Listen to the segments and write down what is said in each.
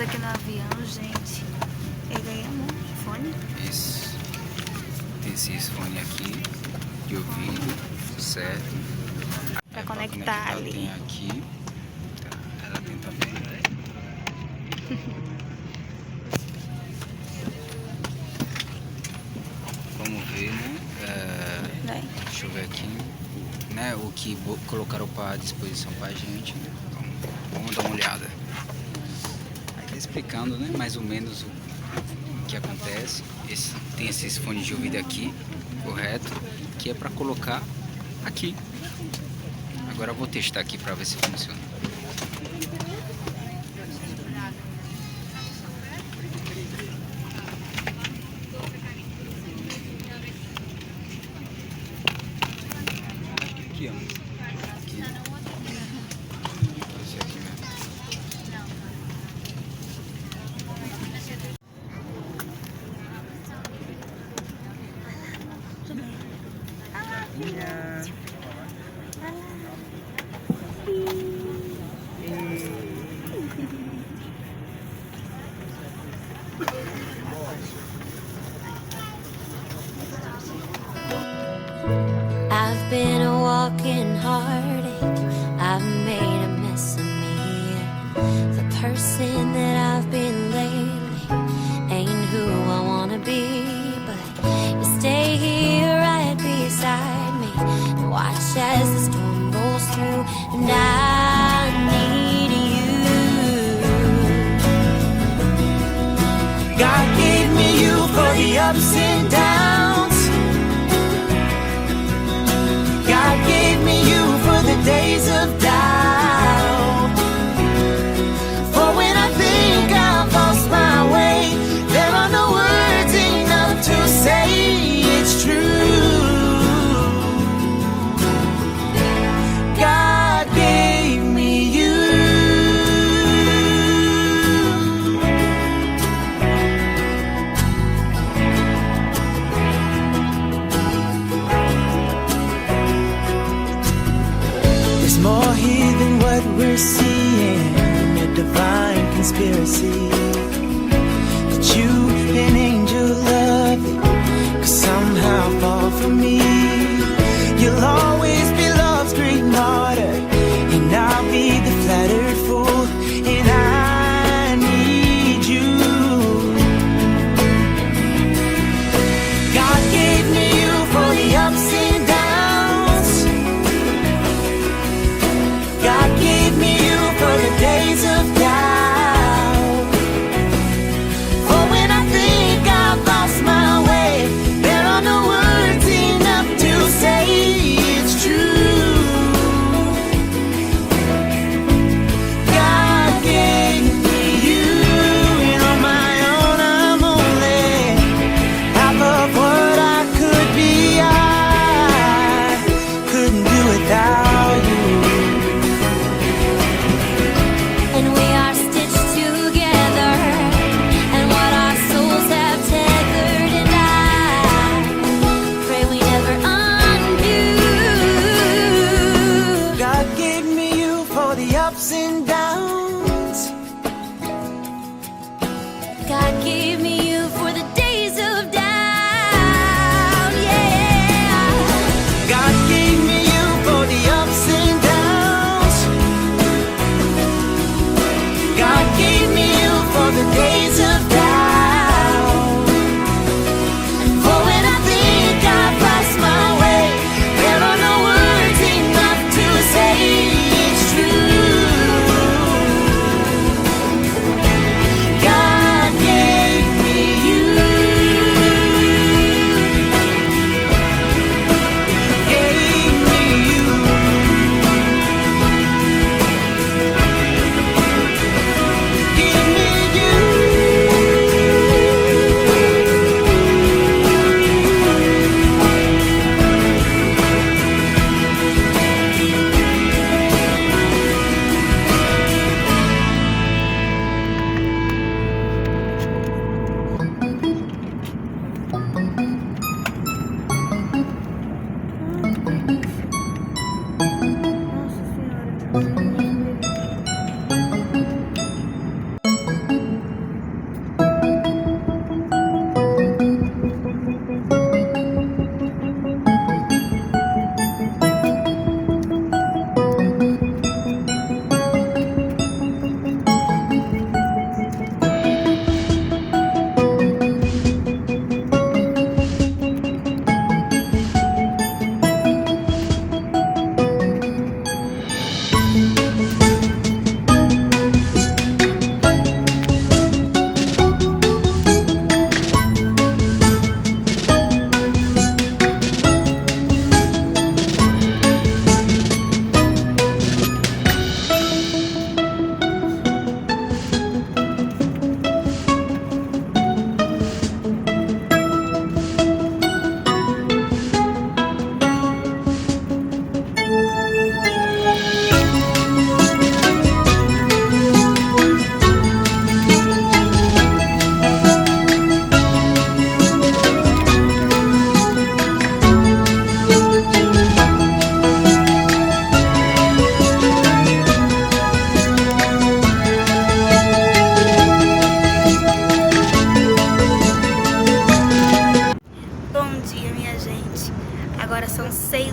aqui no avião, gente. Peguei um fone. Isso. Tem esse fone aqui de ouvido, certo? Pra conectar ali. Tem aqui. Ela tem também. Vamos ver, né? Deixa eu ver aqui, né? O que colocaram à disposição pra gente, né? Vamos dar uma olhada. Aí tá explicando, né? Mais ou menos o que acontece. Tem esses fones de ouvido aqui, correto? Que é pra colocar aqui. Agora eu vou testar aqui pra ver se funciona. Aqui, ó. Aqui. Esse aqui mesmo. Minha. I've been a walking heartache. I've made a mess of me. The person that I've been lately ain't who I wanna be. But you stay here right beside me and watch as the storm rolls through. And I need you. God gave me you for the ups and downs. God gave me you for the days of doubt. For when I think I've lost my way, there are no words enough to say it's true. God gave me you. There's more here than what we're seeing, a divine conspiracy. That you, an angel, love it, could somehow fall for me. You'll always be love's great martyr, and I'll be the flattered fool. And I need you. God gave me you for the ups and downs. God gave me you for the days of doubt.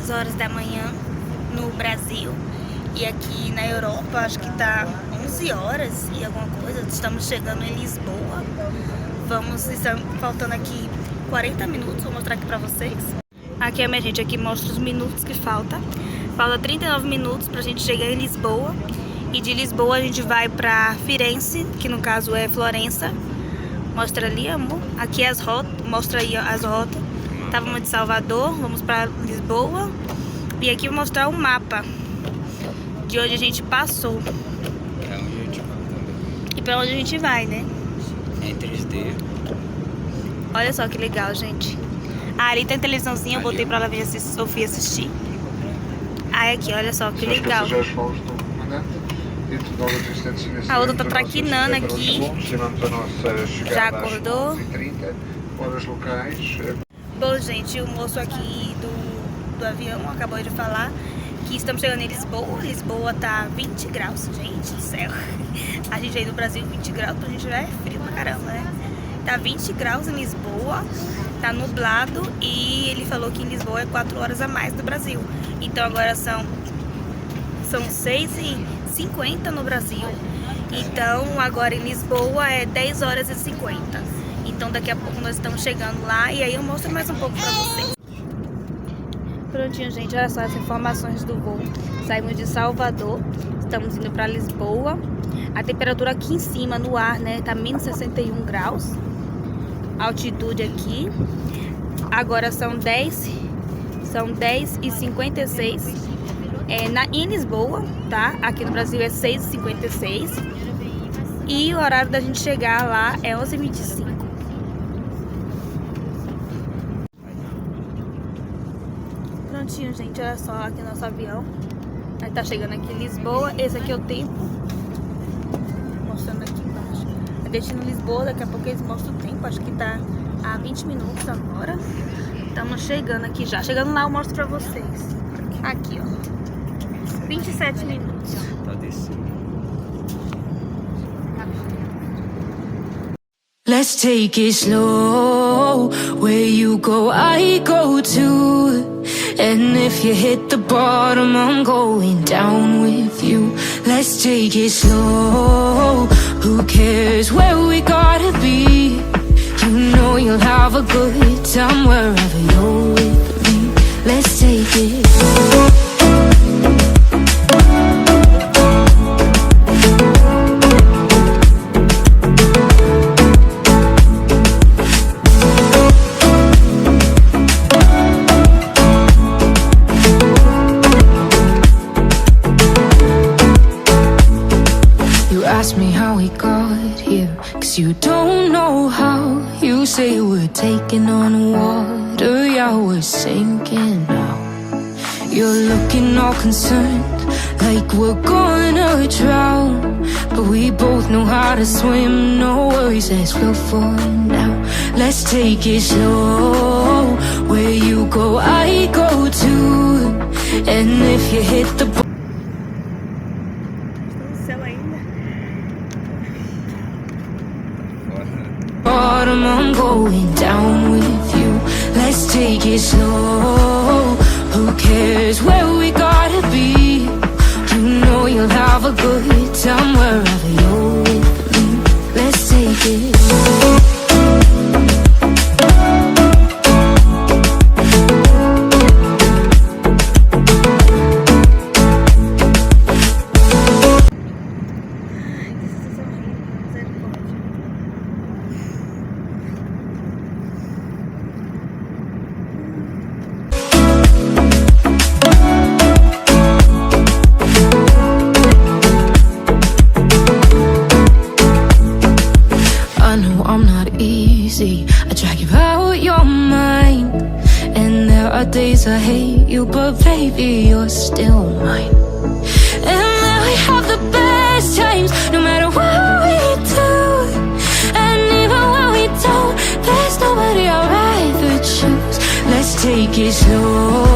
10 horas da manhã no Brasil. E aqui na Europa, acho que tá 11 horas e alguma coisa. Estamos chegando em Lisboa. Estamos faltando aqui 40 minutos, vou mostrar aqui pra vocês. Aqui, minha gente, aqui mostra os minutos que falta. Falta 39 minutos pra gente chegar em Lisboa. E de Lisboa a gente vai pra Firenze, que no caso é Florença. Mostra ali, amor. Aqui as rotas, mostra aí as rotas. Estávamos de Salvador, vamos pra Lisboa. E aqui vou mostrar o mapa de onde a gente passou. É onde a gente vai também. E pra onde a gente vai, né? É em 3D. Olha só que legal, gente. Ah, ali tem televisãozinha, eu botei pra ela vir Sofia assistir. Ah, aqui, olha só que legal. A outra tá traquinando aqui. Já acordou? Bom, gente, o moço aqui do avião acabou de falar que estamos chegando em Lisboa. Lisboa tá 20 graus, gente do céu. A gente aí do Brasil, 20 graus pra gente já é frio pra caramba, né? Tá 20 graus em Lisboa, tá nublado e ele falou que em Lisboa é 4 horas a mais do Brasil. Então agora são 6h50 no Brasil. Então agora em Lisboa é 10 horas e 50. Então daqui a pouco nós estamos chegando lá e aí eu mostro mais um pouco pra vocês. Prontinho, gente, olha só as informações do voo. Saímos de Salvador, estamos indo pra Lisboa. A temperatura aqui em cima no ar, né, tá menos 61 graus. Altitude aqui. Agora são 10h56 em Lisboa, tá? Aqui no Brasil é 6h56. E o horário da gente chegar lá é 11h25. Prontinho, gente, olha só aqui nosso avião. A gente tá chegando aqui em Lisboa. Esse aqui é o tempo. Mostrando aqui embaixo. É destino Lisboa, daqui a pouco eles mostram o tempo. Acho que tá a 20 minutos agora. Estamos chegando aqui já. Chegando lá eu mostro pra vocês. Aqui, ó. 27 minutos. Tá descendo. Let's take it slow. Where you go, I go too. And if you hit the bottom, I'm going down with you. Let's take it slow. Who cares where we gotta be? You know you'll have a good time wherever you're with me. Let's take it slow. Ask me how we got here, 'cause you don't know how. You say we're taking on water, yeah, we're sinking now. You're looking all concerned, like we're gonna drown. But we both know how to swim, no worries as we'll find out. Let's take it slow. Where you go, I go too. And if you hit the bottom, I'm going down with you. Let's take it slow. Who cares where we gotta be? You know you'll have a good time wherever you're with me. Let's take it slow. I drag you out your mind, and there are days I hate you, but baby, you're still mine. And then we have the best times, no matter what we do. And even when we don't, there's nobody I'd rather choose. Let's take it slow.